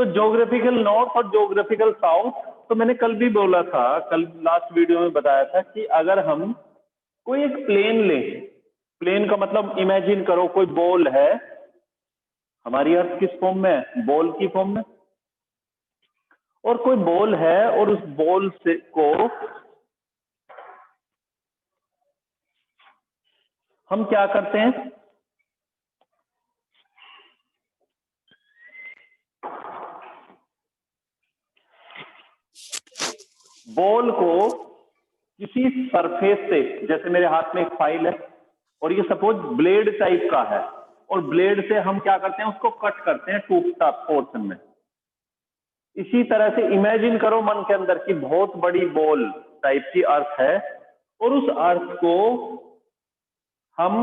तो geographical north और geographical south, तो मैंने कल भी बोला था, कल लास्ट वीडियो में बताया था कि अगर हम कोई एक प्लेन लें, प्लेन का मतलब इमेजिन करो कोई बॉल है, हमारी अर्थ किस फॉर्म में है, बॉल की फॉर्म में, और कोई बॉल है और उस बॉल से को हम क्या करते हैं, बॉल को किसी सरफेस से, जैसे मेरे हाथ में एक फाइल है और ये सपोज ब्लेड टाइप का है, और ब्लेड से हम क्या करते हैं, उसको कट करते हैं टू पोर्शन में। इसी तरह से इमेजिन करो मन के अंदर की बहुत बड़ी बॉल टाइप की अर्थ है, और उस अर्थ को हम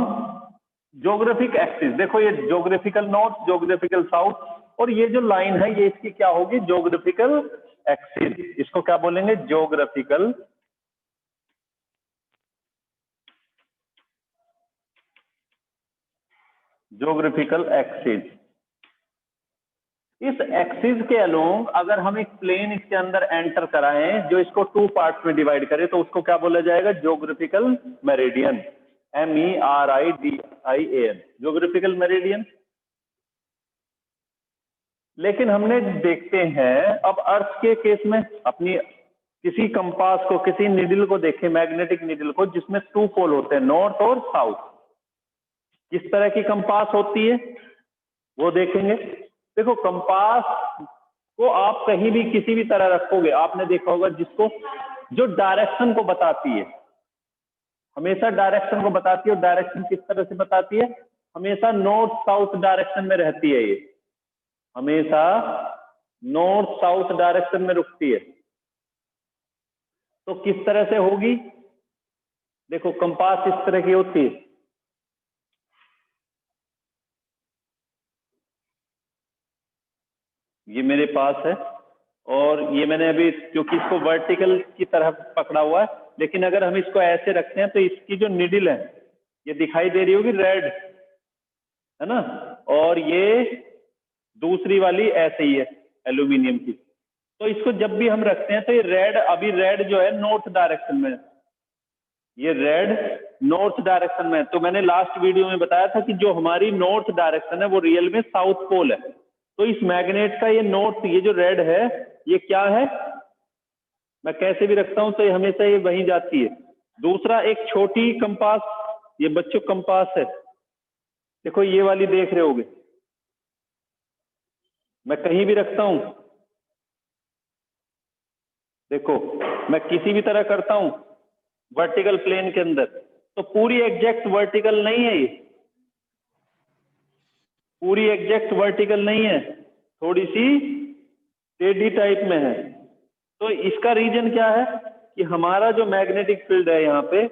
ज्योग्राफिक एक्सिस, देखो ये ज्योग्राफिकल नॉर्थ, ज्योग्राफिकल साउथ, और ये जो लाइन है ये इसकी क्या होगी, ज्योग्राफिकल एक्सिस। इसको क्या बोलेंगे, ज्योग्राफिकल एक्सिस। इस एक्सिस के अलोंग अगर हम एक प्लेन इसके अंदर एंटर कराएं जो इसको टू पार्ट्स में डिवाइड करे, तो उसको क्या बोला जाएगा, geographical meridian, MERIDIAN, geographical meridian. लेकिन हमने देखते हैं अब अर्थ के केस में, अपनी किसी कंपास को, किसी निडल को देखें, मैग्नेटिक निडल को जिसमें टू पोल होते हैं, नॉर्थ और साउथ, किस तरह की कंपास होती है वो देखेंगे। देखो कंपास को आप कहीं भी किसी भी तरह रखोगे, आपने देखा होगा जिसको, जो डायरेक्शन को बताती है, हमेशा डायरेक्शन को बताती है, और डायरेक्शन किस तरह से बताती है, हमेशा नॉर्थ साउथ डायरेक्शन में रहती है, ये हमेशा नॉर्थ साउथ डायरेक्शन में रुकती है। तो किस तरह से होगी, देखो कंपास इस तरह की होती है, ये मेरे पास है, और ये मैंने अभी क्योंकि इसको वर्टिकल की तरह पकड़ा हुआ है, लेकिन अगर हम इसको ऐसे रखते हैं तो इसकी जो निडल है ये दिखाई दे रही होगी रेड, है ना, और ये दूसरी वाली ऐसे ही है एल्यूमिनियम की। तो इसको जब भी हम रखते हैं तो ये रेड, अभी रेड जो है नॉर्थ डायरेक्शन में, ये रेड नॉर्थ डायरेक्शन में। तो मैंने लास्ट वीडियो में बताया था कि जो हमारी नॉर्थ डायरेक्शन है वो रियल में साउथ पोल है। तो इस मैग्नेट का ये नॉर्थ, ये जो रेड है ये क्या है, मैं कैसे भी रखता हूं तो ये हमेशा ये वहीं जाती है। दूसरा एक छोटी कंपास, ये बच्चों कंपास है, देखो ये वाली देख रहे होगे, मैं कहीं भी रखता हूं, देखो मैं किसी भी तरह करता हूं वर्टिकल प्लेन के अंदर, तो पूरी एग्जैक्ट वर्टिकल नहीं है, ये पूरी एग्जैक्ट वर्टिकल नहीं है, थोड़ी सी टेढ़ी टाइप में है। तो इसका रीजन क्या है कि हमारा जो मैग्नेटिक फील्ड है यहाँ पे,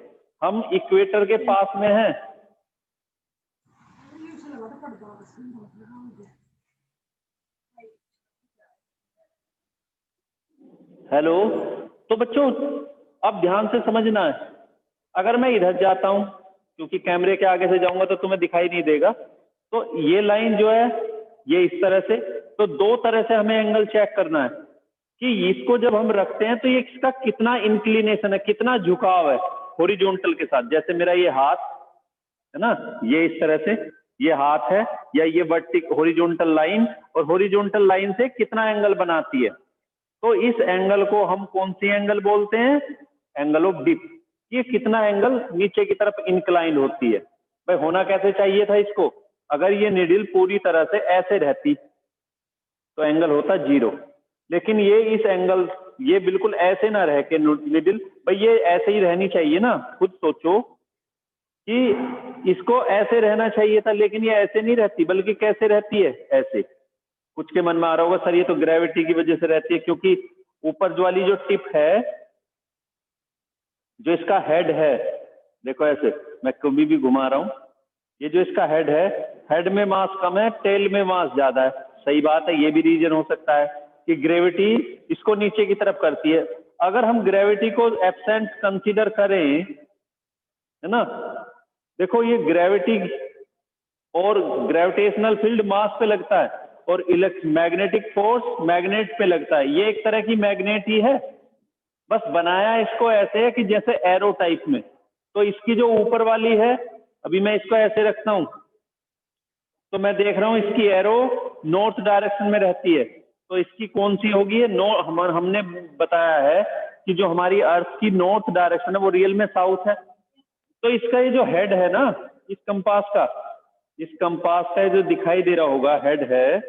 हम इक्वेटर के पास में है। हेलो, तो बच्चों अब ध्यान से समझना है, अगर मैं इधर जाता हूं, क्योंकि कैमरे के आगे से जाऊंगा तो तुम्हें दिखाई नहीं देगा, तो ये लाइन जो है ये इस तरह से, तो दो तरह से हमें एंगल चेक करना है कि इसको जब हम रखते हैं तो ये इसका कितना इंक्लिनेशन है, कितना झुकाव है हॉरिजॉन्टल के साथ। जैसे मेरा ये हाथ है ना, ये इस तरह से ये हाथ है, या ये वर्टिक हॉरिजॉन्टल लाइन, और हॉरिजॉन्टल लाइन से कितना एंगल बनाती है, तो इस एंगल को हम कौन सी एंगल बोलते हैं, एंगल ऑफ डिप। ये कितना एंगल नीचे की तरफ इंक्लाइन होती है। भाई होना कैसे चाहिए था इसको, अगर ये निडल पूरी तरह से ऐसे रहती तो एंगल होता 0, लेकिन ये इस एंगल, ये बिल्कुल ऐसे ना रह के निडल, भाई ये ऐसे ही रहनी चाहिए ना, खुद सोचो कि इसको ऐसे रहना चाहिए था, लेकिन ये ऐसे नहीं रहती, बल्कि कैसे रहती है, ऐसे। कुछ के मन में आ रहा होगा सर ये तो ग्रेविटी की वजह से रहती है, क्योंकि ऊपर जो वाली जो टिप है, जो इसका हेड है, देखो ऐसे मैं कभी भी घुमा रहा हूं, ये जो इसका हेड है, हेड में मास कम है, टेल में मास ज्यादा है। सही बात है, ये भी रीजन हो सकता है कि ग्रेविटी इसको नीचे की तरफ करती है। अगर हम ग्रेविटी को एब्सेंट कंसीडर करें, है ना, देखो ये ग्रेविटी और ग्रेविटेशनल फील्ड मास पे लगता है, और मैग्नेटिक फोर्स मैग्नेट पे लगता है। ये एक तरह की मैग्नेट ही है, बस बनाया इसको ऐसे है कि जैसे एरो टाइप में। तो इसकी जो ऊपर वाली है, अभी मैं इसको ऐसे रखता हूं तो मैं देख रहा हूं इसकी एरो नॉर्थ डायरेक्शन में रहती है, तो इसकी कौन सी होगी? हमने बताया है कि जो हमारी अर्थ की नॉर्थ डायरेक्शन है वो रियल में साउथ है। तो इसका ये जो हेड है ना, इस कंपास का जो दिखाई दे रहा होगा हेड है,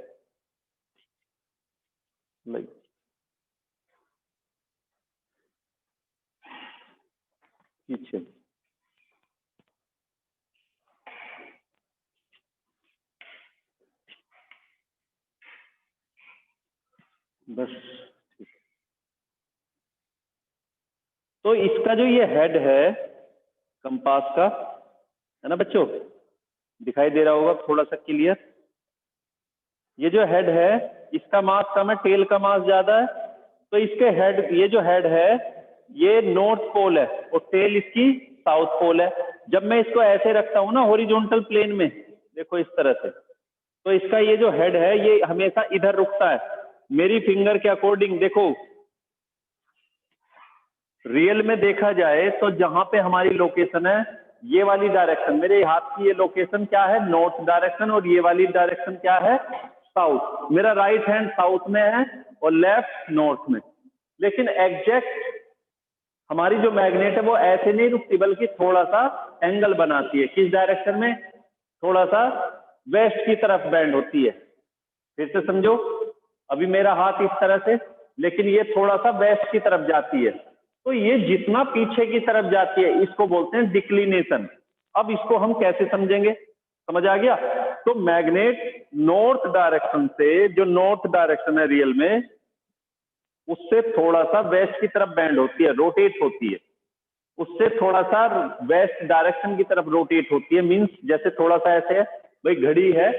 पीछे बस। तो इसका जो ये हेड है कंपास का, है ना बच्चों, दिखाई दे रहा होगा थोड़ा सा क्लियर। ये जो हेड है इसका मास कम है, टेल का मास ज्यादा है। तो इसके हेड, ये जो हेड है ये नॉर्थ पोल है और टेल इसकी साउथ पोल है। जब मैं इसको ऐसे रखता हूं ना हॉरिजॉन्टल प्लेन में, देखो इस तरह से, तो इसका ये जो हेड है ये हमेशा इधर रुकता है मेरी फिंगर के अकॉर्डिंग। देखो रियल में देखा जाए तो जहां पे हमारी लोकेशन है, ये वाली डायरेक्शन, मेरे हाथ की ये लोकेशन क्या है? नॉर्थ डायरेक्शन, और ये वाली डायरेक्शन क्या है? साउथ। मेरा राइट हैंड साउथ में है और लेफ्ट नॉर्थ में। लेकिन एग्जैक्ट हमारी जो मैग्नेट है वो ऐसे नहीं रुकती, बल्कि थोड़ा सा एंगल बनाती है। किस डायरेक्शन में? थोड़ा सा वेस्ट की तरफ बेंड होती है। फिर से समझो, अभी मेरा हाथ इस तरह से, लेकिन ये थोड़ा सा वेस्ट की तरफ जाती है। तो ये जितना पीछे की तरफ जाती है इसको बोलते हैं डिक्लिनेशन। अब इसको हम कैसे समझेंगे? समझ आ गया? तो मैग्नेट नॉर्थ डायरेक्शन से, जो नॉर्थ डायरेक्शन है रियल में, उससे थोड़ा सा वेस्ट की तरफ बेंड होती है, रोटेट होती है। उससे थोड़ा सा वेस्ट डायरेक्शन की तरफ रोटेट होती है। मींस जैसे थोड़ा सा ऐसे है, भाई घड़ी है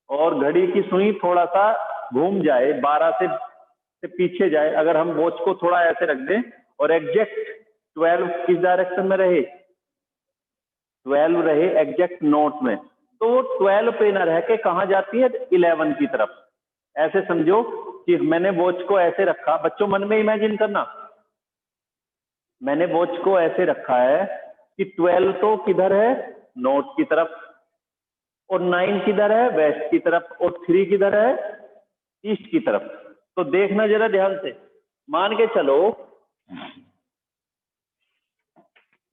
और घड़ी की सुई थोड़ा सा घूम जाए, 12 से पीछे जाए, अगर हम वॉच को थोड़ा ऐसे रख दें और एग्जैक्ट 12 किस डायरेक्शन में रहे? 12 रहे एग्जैक्ट नॉर्थ में, तो वो 12 पे न रह के कहां जाती है? 11 की तरफ। ऐसे समझो कि मैंने वॉच को ऐसे रखा, बच्चों मन में इमेजिन करना, मैंने वॉच को ऐसे रखा है कि 12 तो किधर है? नॉर्थ की तरफ, और 9 किधर है? वेस्ट की तरफ, और 3 किधर है? ईस्ट की तरफ। तो देखना जरा ध्यान से, मान के चलो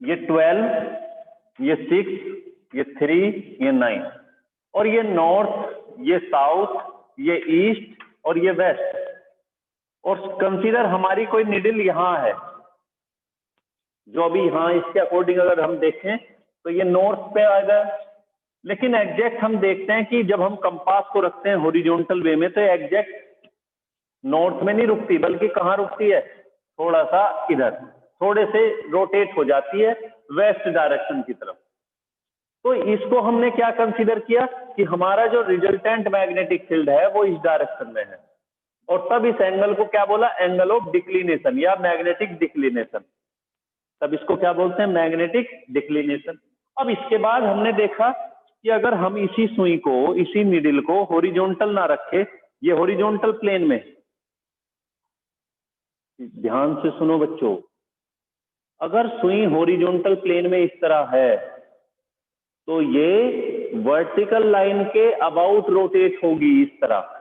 ये 12, ये 6, ये 3, ये 9, और ये नॉर्थ, ये साउथ, ये ईस्ट और ये वेस्ट। और कंसीडर हमारी कोई निडल यहां है, जो अभी यहां इसके अकॉर्डिंग अगर हम देखें तो ये नॉर्थ पे आएगा। लेकिन एग्जैक्ट हम देखते हैं कि जब हम कंपास को रखते हैं हॉरिजॉन्टल वे में, तो एग्जैक्ट नॉर्थ में नहीं रुकती, बल्कि कहां रुकती है? थोड़ा सा इधर, थोड़े से रोटेट हो जाती है वेस्ट डायरेक्शन की तरफ। तो इसको हमने क्या कंसीडर किया कि हमारा जो रिजल्टेंट मैग्नेटिक फील्ड है वो इस डायरेक्शन में है, और तब इस एंगल को क्या बोला? एंगल ऑफ डिक्लिनेशन या मैग्नेटिक डिक्लिनेशन। तब इसको क्या बोलते हैं? Magnetic declination. अब इसके बाद हमने देखा कि अगर हम इसी सुई को, इसी नीडल को हॉरिजॉन्टल ना रखे, ये हॉरिजॉन्टल प्लेन में, ध्यान से सुनो बच्चों, अगर सुई हॉरिजॉन्टल प्लेन में इस तरह है तो ये वर्टिकल लाइन के अबाउट रोटेट होगी इस तरह।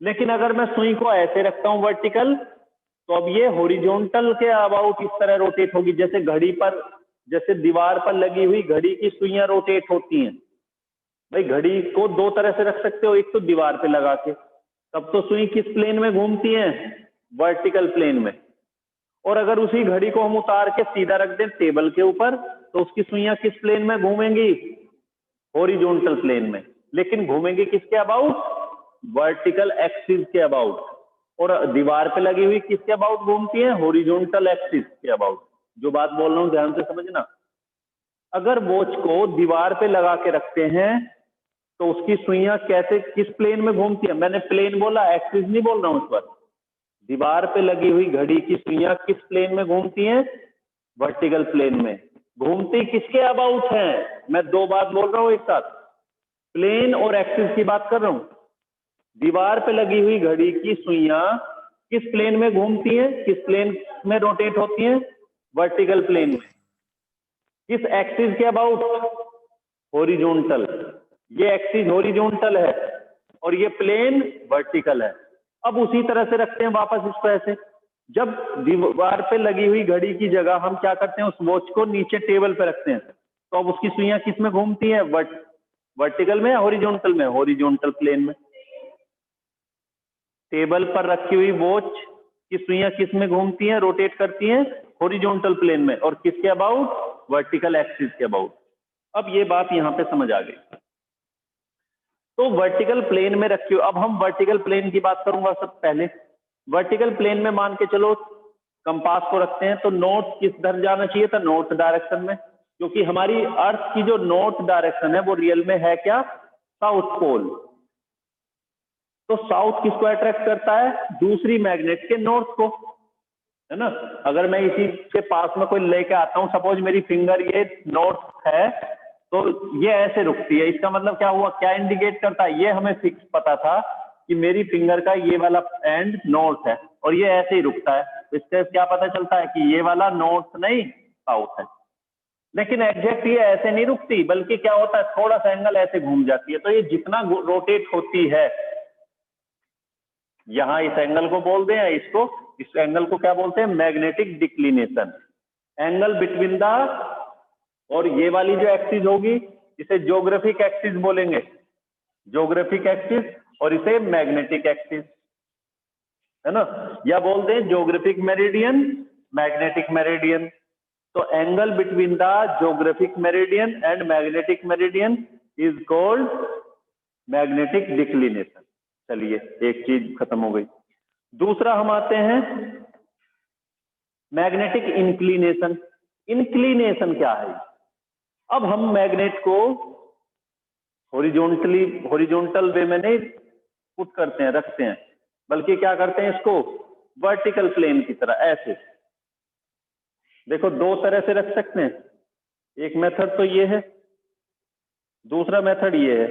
लेकिन अगर मैं सुई को ऐसे रखता हूं वर्टिकल, तो अब ये हॉरिजॉन्टल के अबाउट इस तरह रोटेट होगी, जैसे घड़ी पर, जैसे दीवार पर लगी हुई घड़ी की सुइयां रोटेट होती हैं। भाई घड़ी को दो तरह से रख सकते हो, एक तो दीवार पे लगा के, तब तो सुई किस प्लेन में घूमती है? वर्टिकल प्लेन में। और अगर उसी घड़ी को हम उतार के सीधा रख दें टेबल के ऊपर, तो उसकी सुइयां किस प्लेन में घूमेंगी? हॉरिजॉन्टल प्लेन में। लेकिन घूमेंगी किसके अबाउट? वर्टिकल एक्सिस के अबाउट। और दीवार पे लगी हुई किसके अबाउट घूमती है? हॉरिजॉन्टल एक्सिस के अबाउट। जो बात बोल रहा हूं ध्यान से समझना। अगर वॉच को दीवार पे लगा के रखते हैं तो उसकी सुइयां कैसे, किस प्लेन में घूमती है? मैंने प्लेन बोला, एक्सिस नहीं बोल रहा हूं इस पर। दीवार पे लगी हुई घड़ी की सुइयां किस प्लेन में घूमती हैं? वर्टिकल प्लेन में। घूमती किसके अबाउट हैं? मैं दो बात बोल रहा हूं एक साथ, प्लेन और एक्सिस की बात कर रहा हूं। दीवार पे लगी हुई घड़ी की सुइयां किस प्लेन में घूमती हैं, किस प्लेन में रोटेट होती हैं? वर्टिकल प्लेन में। किस एक्सिस के अबाउट? हॉरिजॉन्टल। ये एक्सिस हॉरिजॉन्टल है और ये प्लेन वर्टिकल है। अब उसी तरह से रखते हैं वापस इसको ऐसे। जब दीवार पे लगी हुई घड़ी की जगह हम क्या करते हैं, उस वॉच को नीचे टेबल पे रखते हैं, तो अब उसकी सुइयां किस में घूमती हैं? वर्टिकल में या हॉरिजॉन्टल में? हॉरिजॉन्टल प्लेन में। टेबल पर रखी हुई वॉच की सुइयां किस में घूमती हैं, रोटेट करती हैं? हॉरिजॉन्टल प्लेन में। और किसके अबाउट? वर्टिकल एक्सिस के अबाउट। अब ये बात यहां पे समझ आ गई। तो वर्टिकल प्लेन में रखी हुई, अब हम वर्टिकल प्लेन की बात करूंगा सब पहले। वर्टिकल प्लेन में मान के चलो कंपास को रखते हैं, तो नॉर्थ किस तरफ जाना चाहिए था? नॉर्थ डायरेक्शन में, क्योंकि हमारी अर्थ की जो नॉर्थ डायरेक्शन है वो रियल में है क्या? South pole. तो साउथ किसको अट्रैक्ट करता है? दूसरी मैग्नेट के नॉर्थ को, है ना। अगर मैं इसी के पास में कोई लेके आता हूं, सपोज मेरी फिंगर ये नॉर्थ है, तो ये ऐसे रुकती है। इसका मतलब क्या हुआ? क्या इंडिकेट करता है? ये हमें फिक्स पता था कि मेरी फिंगर का ये वाला एंड नॉर्थ है और ये ऐसे ही रुकता है। इससे क्या पता चलता है कि ये वाला नॉर्थ नहीं साउथ है। लेकिन एग्जैक्ट ये ऐसे नहीं रुकती, बल्कि क्या होता है, थोड़ा सा एंगल ऐसे घूम जाती है। तो ये जितना रोटेट होती है, यहां इस एंगल को बोलते हैं, इसको, इस एंगल को क्या बोलते हैं? Magnetic declination. Angle between the, और ये वाली जो एक्सिस होगी इसे ज्योग्राफिक एक्सिस बोलेंगे, ज्योग्राफिक एक्सिस, और इसे मैग्नेटिक एक्सिस, है ना। या बोलते हैं ज्योग्राफिक मेरिडियन, मैग्नेटिक मेरिडियन। तो angle between the geographic meridian and magnetic meridian is called magnetic declination. चलिए, एक चीज खत्म हो गई। दूसरा हम आते हैं मैग्नेटिक इंक्लिनेशन। इंक्लिनेशन क्या है? अब हम मैग्नेट को हॉरिजॉन्टल वे में नहीं पुट करते हैं, रखते हैं, बल्कि क्या करते हैं, इसको वर्टिकल प्लेन की तरह ऐसे। देखो, दो तरह से रख सकते हैं। एक मेथड तो ये है, दूसरा मेथड ये है।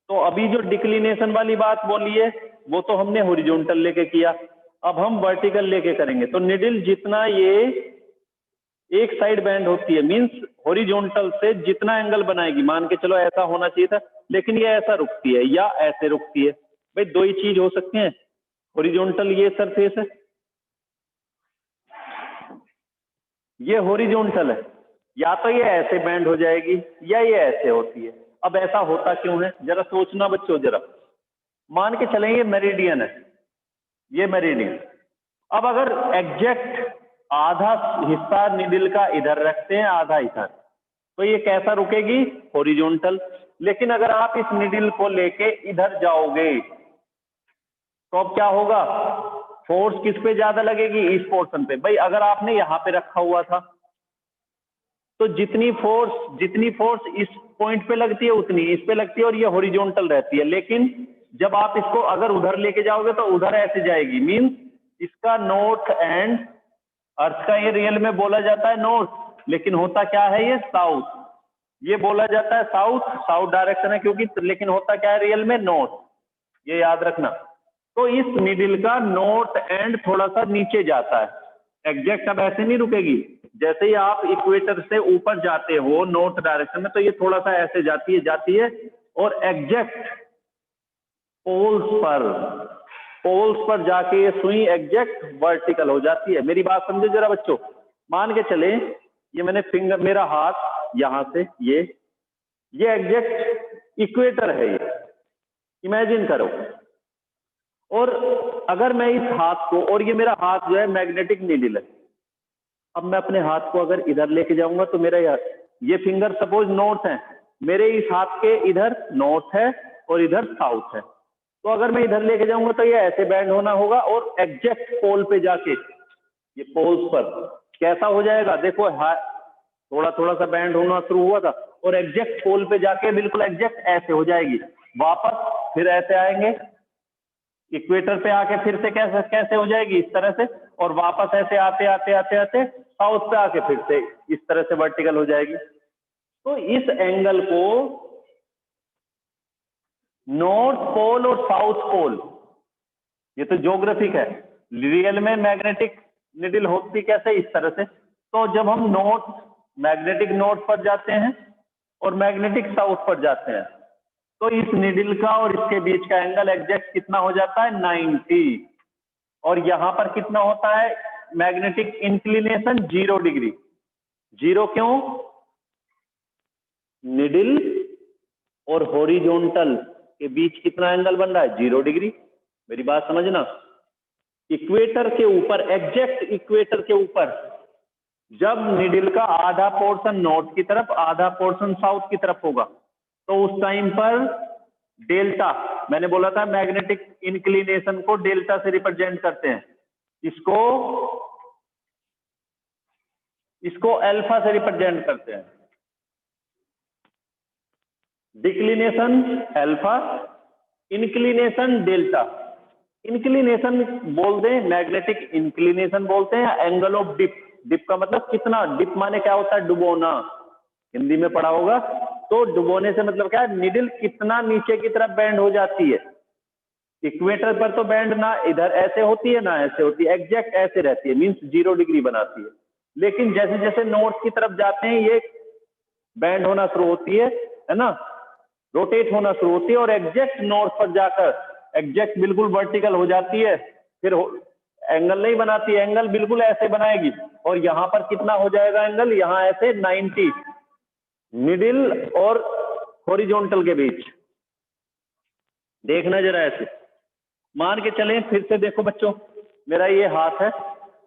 तो अभी जो डिक्लिनेशन वाली बात बोली है वो तो हमने हॉरिजॉन्टल लेके किया, अब हम वर्टिकल लेके करेंगे। तो निडल जितना ये एक साइड बैंड होती है, मींस हॉरिजॉन्टल से जितना एंगल बनाएगी, मान के चलो ऐसा होना चाहिए था, लेकिन ये ऐसा रुकती है या ऐसे रुकती है। भाई दो ही चीज हो सकते हैं, हॉरिजॉन्टल ये सरफेस है, ये हॉरिजॉन्टल है, या तो ये ऐसे बैंड हो जाएगी या ये ऐसे होती है। अब ऐसा होता क्यों है, जरा सोचना बच्चों। जरा मान के चलें ये मेरिडियन है, ये मेरिडियन। अब अगर एग्जैक्ट आधा हिस्सा निडल का इधर रखते हैं, आधा इधर, तो ये कैसा रुकेगी? हॉरिजॉन्टल। लेकिन अगर आप इस निडल को लेके इधर जाओगे तो अब क्या होगा? फोर्स किस पे ज्यादा लगेगी? इस पोर्शन पे। भाई अगर आपने यहां पे रखा हुआ था तो जितनी फोर्स इस पॉइंट पे लगती है उतनी इस पे लगती है, और ये हॉरिजॉन्टल रहती है। लेकिन जब आप इसको अगर उधर लेके जाओगे तो उधर ऐसे जाएगी, मींस इसका नॉर्थ एंड, अर्थ का ये रियल में बोला जाता है नॉर्थ, लेकिन होता क्या है, ये साउथ। ये बोला जाता है साउथ डायरेक्शन है क्योंकि, लेकिन होता क्या है रियल में? नॉर्थ। ये याद रखना। तो इस निडल का नॉर्थ एंड थोड़ा सा नीचे जाता है, एग्जैक्ट अब ऐसे नहीं रुकेगी। जैसे ही आप इक्वेटर से ऊपर जाते हो नॉर्थ डायरेक्शन में, तो ये थोड़ा सा ऐसे जाती है और एग्जैक्ट पोल्स पर जाके ये सुई एग्जैक्ट वर्टिकल हो जाती है। मेरी बात समझे जरा बच्चों। मान के चले ये मैंने फिंगर, मेरा हाथ यहां से ये एग्जैक्ट इक्वेटर है, ये इमेजिन करो। और अगर मैं इस हाथ को, और ये मेरा हाथ जो है मैग्नेटिक नीडल है, अब मैं अपने हाथ को अगर इधर लेके जाऊंगा तो मेरा ये फिंगर सपोज नॉर्थ है, मेरे इस हाथ के इधर नॉर्थ है और इधर साउथ है। तो अगर मैं इधर लेके जाऊंगा तो ये ऐसे बैंड होना होगा, और एग्जैक्ट पोल पे जाके ये पोल्स पर कैसा हो जाएगा? देखो थोड़ा थोड़ा सा बैंड होना शुरू हुआ था और एग्जैक्ट पोल पे जाके बिल्कुल एग्जैक्ट ऐसे हो जाएगी। वापस फिर ऐसे आएंगे, इक्वेटर पे आके फिर से कैसे हो जाएगी? इस तरह से। और वापस ऐसे आते आते साउथ पे आके फिर से इस तरह से वर्टिकल हो जाएगी। तो इस एंगल को नॉर्थ पोल और साउथ पोल, ये तो ज्योग्राफिक है। रियल में मैग्नेटिक निडल होती कैसे, इस तरह से। तो जब हम मैग्नेटिक नॉर्थ पर जाते हैं और मैग्नेटिक साउथ पर जाते हैं, तो इस निडल का और इसके बीच का एंगल एग्जैक्ट कितना हो जाता है, 90। और यहां पर कितना होता है, मैग्नेटिक इंक्लिनेशन 0 डिग्री। 0 क्यों, निडल और हॉरिजॉन्टल के बीच कितना एंगल बन रहा है, 0 डिग्री। मेरी बात समझना, इक्वेटर के ऊपर, एग्जैक्ट इक्वेटर के ऊपर जब निडल का आधा पोर्शन नॉर्थ की तरफ, आधा पोर्शन साउथ की तरफ होगा, तो उस टाइम पर डेल्टा, मैंने बोला था मैग्नेटिक इंक्लिनेशन को डेल्टा से रिप्रेजेंट करते हैं, इसको अल्फा से रिप्रेजेंट करते हैं। Declination alpha, inclination delta. Inclination बोलते हैं, मैग्नेटिक इंक्लिनेशन बोलते हैं, एंगल ऑफ डिप। डिप का मतलब कितना, डिप माने क्या होता है, डुबोना, हिंदी में पढ़ा होगा। तो डुबोने से मतलब क्या है, निडल कितना नीचे की तरफ बैंड हो जाती है। इक्वेटर पर तो बैंड ना इधर ऐसे होती है ना ऐसे होती है, एग्जैक्ट ऐसे रहती है, मींस 0 डिग्री बनाती है। लेकिन जैसे जैसे नॉर्थ की तरफ जाते हैं, ये बैंड होना शुरू होती है ना, रोटेट होना शुरू होती है, और एग्जैक्ट नॉर्थ पर जाकर एग्जैक्ट बिल्कुल वर्टिकल हो जाती है। फिर एंगल नहीं बनाती, एंगल बिल्कुल ऐसे बनाएगी। और यहां पर कितना हो जाएगा एंगल, यहां ऐसे 90, मिडिल और हॉरिजॉन्टल के बीच। देखना जरा ऐसे, मान के चलें, फिर से देखो बच्चों, मेरा ये हाथ है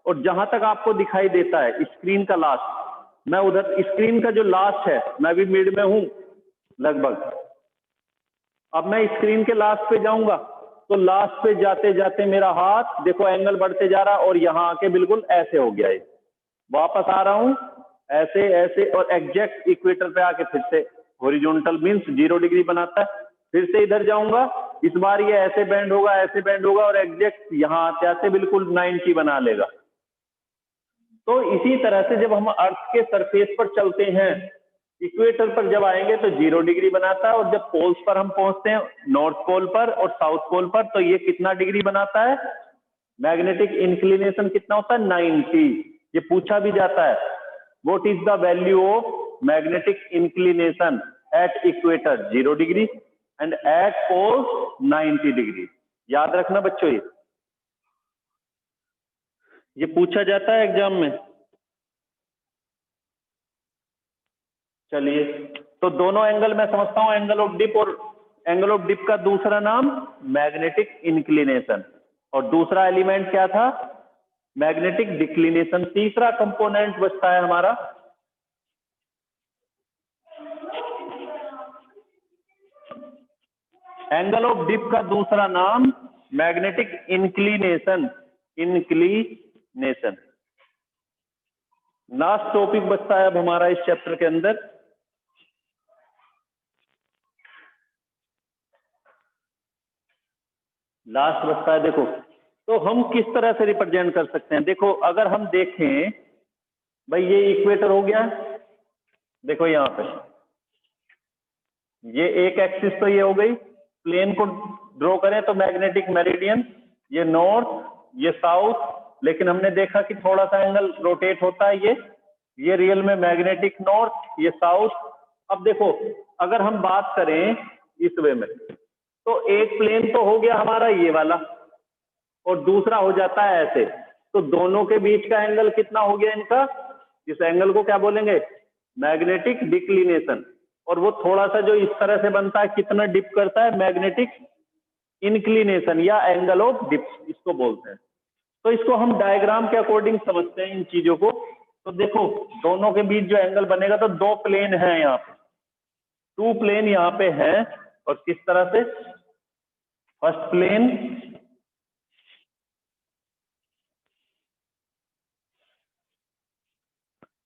और जहां तक आपको दिखाई देता है स्क्रीन का लास्ट, मैं उधर स्क्रीन का जो लास्ट है, मैं भी मिड में हूं लगभग। अब मैं स्क्रीन के लास्ट पे जाऊंगा, तो लास्ट पे जाते जाते मेरा हाथ देखो एंगल बढ़ते जा रहा, और यहां आके बिल्कुल ऐसे हो गया है। वापस आ रहा हूं ऐसे ऐसे, और एग्जैक्ट इक्वेटर पे आके फिर से हॉरिजॉन्टल मींस 0 डिग्री बनाता है। फिर से इधर जाऊंगा, इस बार ये ऐसे बैंड होगा, ऐसे बैंड होगा, और एग्जैक्ट यहां आते आते बिल्कुल 90 बना लेगा। तो इसी तरह से जब हम अर्थ के सरफेस पर चलते हैं, इक्वेटर पर जब आएंगे तो 0 डिग्री बनाता है, और जब पोल्स पर हम पहुंचते हैं, नॉर्थ पोल पर और साउथ पोल पर, तो ये कितना डिग्री बनाता है, मैग्नेटिक इंक्लिनेशन कितना होता है, 90। ये पूछा भी जाता है, what is the value of magnetic inclination at equator 0 degree and at poles 90 degree. याद रखना बच्चों, ये पूछा जाता है एग्जाम में। चलिए, तो दोनों एंगल मैं समझता हूं, एंगल ऑफ डिप, और एंगल ऑफ डिप का दूसरा नाम मैग्नेटिक इंक्लिनेशन, और दूसरा एलिमेंट क्या था, मैग्नेटिक डिक्लिनेशन। तीसरा कंपोनेंट बचता है हमारा एंगल ऑफ डिप का दूसरा नाम magnetic inclination. Inclination last topic बचता है अब हमारा इस चैप्टर के अंदर। लास्ट बचता है, देखो तो हम किस तरह से रिप्रेजेंट कर सकते हैं। देखो अगर हम देखें भाई, ये इक्वेटर हो गया, देखो यहां पे ये एक एक्सिस तो ये हो गई, प्लेन को ड्रॉ करें तो मैग्नेटिक मेरिडियन, ये नॉर्थ ये साउथ, लेकिन हमने देखा कि थोड़ा सा एंगल रोटेट होता है, ये रियल में मैग्नेटिक नॉर्थ ये साउथ। अब देखो अगर हम बात करें इस वे में, तो एक प्लेन तो हो गया हमारा ये वाला, और दूसरा हो जाता है ऐसे, तो दोनों के बीच का एंगल कितना हो गया इनका, इस एंगल को क्या बोलेंगे, मैग्नेटिक डिक्लिनेशन। और वो थोड़ा सा जो इस तरह से बनता है, कितना डिप करता है, मैग्नेटिक इंक्लिनेशन या एंगल ऑफ डिप इसको बोलते हैं। तो इसको हम डायग्राम के अकॉर्डिंग समझते हैं इन चीजों को। तो देखो दोनों के बीच जो एंगल बनेगा, तो दो प्लेन है यहाँ पे, 2 प्लेन यहाँ पे है, और किस तरह से, फर्स्ट प्लेन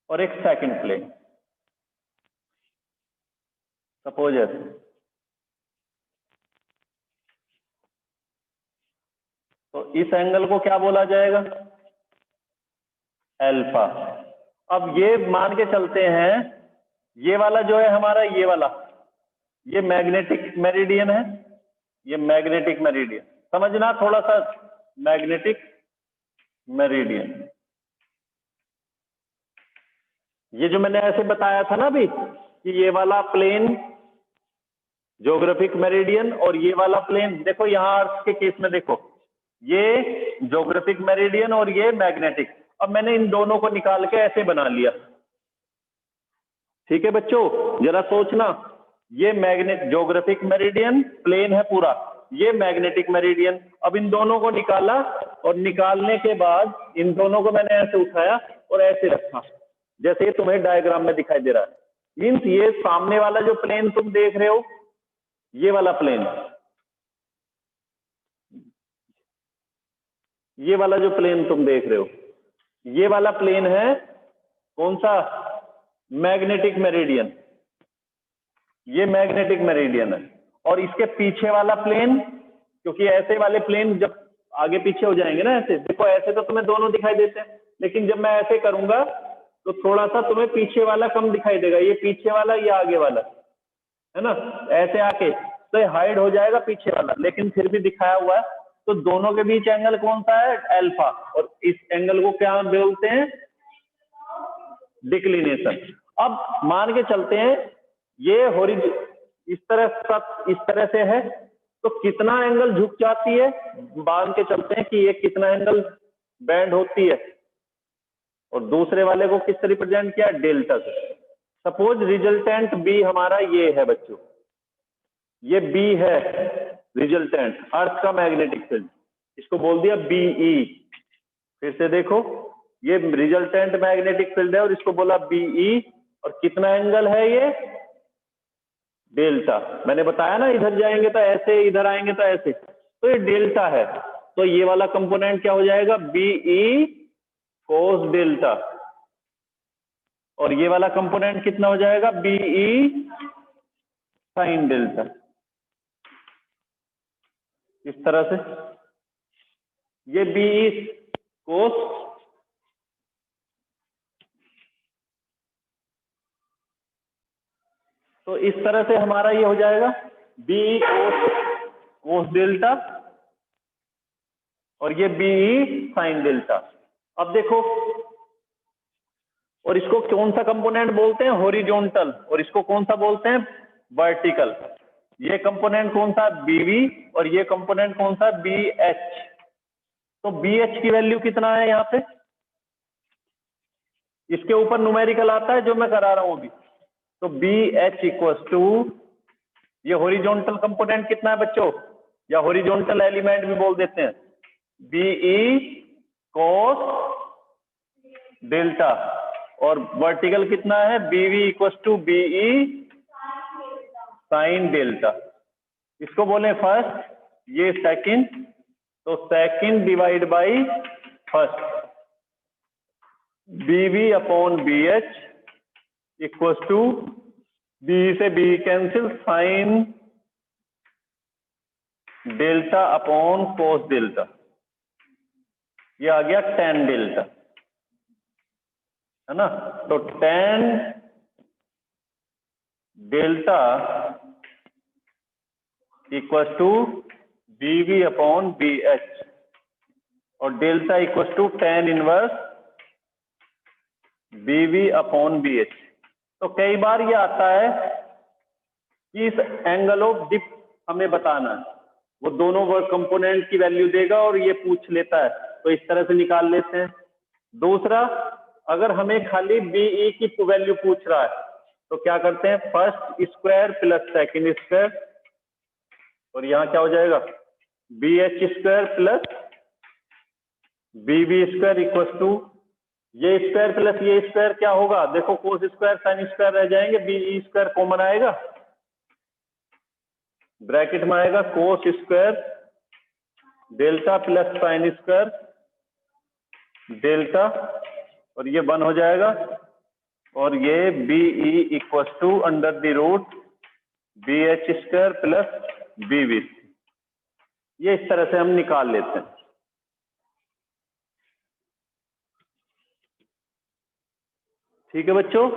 और एक सेकंड प्लेन, सपोज ऐसे। तो इस एंगल को क्या बोला जाएगा, अल्फा। अब ये मान के चलते हैं, ये वाला जो है हमारा, ये वाला ये मैग्नेटिक मेरिडियन है, ये मैग्नेटिक मेरिडियन, समझना थोड़ा सा, मैग्नेटिक मेरिडियन। ये जो मैंने ऐसे बताया था ना अभी कि ये वाला प्लेन ज्योग्राफिक मेरिडियन और ये वाला प्लेन, देखो यहाँ अर्थ के केस में देखो, ये ज्योग्राफिक मेरिडियन और ये मैग्नेटिक। अब मैंने इन दोनों को निकाल के ऐसे बना लिया। ठीक है बच्चों, जरा सोचना, ये ज्योग्राफिक मेरिडियन प्लेन है पूरा, ये मैग्नेटिक मेरिडियन। अब इन दोनों को निकाला और निकालने के बाद इन दोनों को मैंने ऐसे उठाया और ऐसे रखा, जैसे ये तुम्हें डायग्राम में दिखाई दे रहा है। मीन्स ये सामने वाला जो प्लेन तुम देख रहे हो, ये वाला प्लेन, ये वाला जो प्लेन तुम देख रहे हो, ये वाला प्लेन है कौन सा? Magnetic meridian. ये मैग्नेटिक मेरिडियन है। और इसके पीछे वाला प्लेन, क्योंकि ऐसे वाले प्लेन जब आगे पीछे हो जाएंगे ना, ऐसे देखो, ऐसे तो तुम्हें दोनों दिखाई देते हैं, लेकिन जब मैं ऐसे करूंगा तो थोड़ा सा तुम्हें पीछे वाला कम दिखाई देगा, ये पीछे वाला, ये आगे वाला, है ना, ऐसे आके तो ये हाइड हो जाएगा पीछे वाला, लेकिन फिर भी दिखाया हुआ है। तो दोनों के बीच एंगल कौन सा है? अल्फा। और इस एंगल को क्या बोलते हैं? डिक्लिनेशन। अब मान के चलते हैं ये इस तरह से है, तो कितना एंगल झुक जाती है, मान के चलते हैं कि ये कितना एंगल बैंड होती है, और दूसरे वाले को किससे रिप्रेजेंट किया? डेल्टा से। सपोज रिजल्टेंट बी हमारा ये है बच्चों, ये बी है रिजल्टेंट, अर्थ का मैग्नेटिक फील्ड, इसको बोल दिया बीई। फिर से देखो, ये रिजल्टेंट मैग्नेटिक फील्ड है और इसको बोला बीई, और कितना एंगल है ये? डेल्टा। मैंने बताया ना, इधर जाएंगे तो ऐसे, इधर आएंगे तो ऐसे, तो ये डेल्टा है। तो ये वाला कंपोनेंट क्या हो जाएगा? B E cos delta. और ये वाला कंपोनेंट कितना हो जाएगा? B E sine delta. इस तरह से ये बीई कोस, तो इस तरह से हमारा ये हो जाएगा बीई कोस डेल्टा, और ये बीई साइन डेल्टा। अब देखो, और इसको कौन सा कंपोनेंट बोलते हैं? हॉरिजॉन्टल। और इसको कौन सा बोलते हैं? वर्टिकल। ये कंपोनेंट कौन सा? बीवी। और ये कंपोनेंट कौन सा? B H. तो बी एच की वैल्यू कितना है यहाँ पे? इसके ऊपर न्यूमेरिकल आता है जो मैं करा रहा हूं अभी। तो बी एच इक्वल टू, ये हॉरिजॉन्टल कंपोनेंट कितना है बच्चों, या हॉरिजॉन्टल एलिमेंट भी बोल देते हैं, बीई कोस डेल्टा। और वर्टिकल कितना है? BV equal to BE sine delta. इसको बोले फर्स्ट, ये सेकंड, तो second divide by first, BV upon B H equal to, B से B cancel, sine delta upon cos delta. ये आ गया टेन डेल्टा, है ना। तो tan delta equal to BV upon B H, और delta equal to tan inverse BV upon B H. तो कई बार ये आता है कि इस एंगल ऑफ डिप हमें बताना है, वो दोनों वर्क कंपोनेंट की वैल्यू देगा और ये पूछ लेता है, तो इस तरह से निकाल लेते हैं। दूसरा, अगर हमें खाली बीई की वैल्यू पूछ रहा है तो क्या करते हैं? First square plus second square, और यहाँ क्या हो जाएगा? B H square plus B V square equal to, ये स्क्वायर प्लस ये स्क्वायर क्या होगा? देखो, कोस स्क्वायर साइन स्क्वायर रह जाएंगे, बीई स्क्वायर कॉमन आएगा, ब्रैकेट में आएगा cos square delta plus sine square delta, और ये 1 हो जाएगा, और ये B E equal to under the root B H square plus B V. ये इस तरह से हम निकाल लेते हैं। ठीक है बच्चों।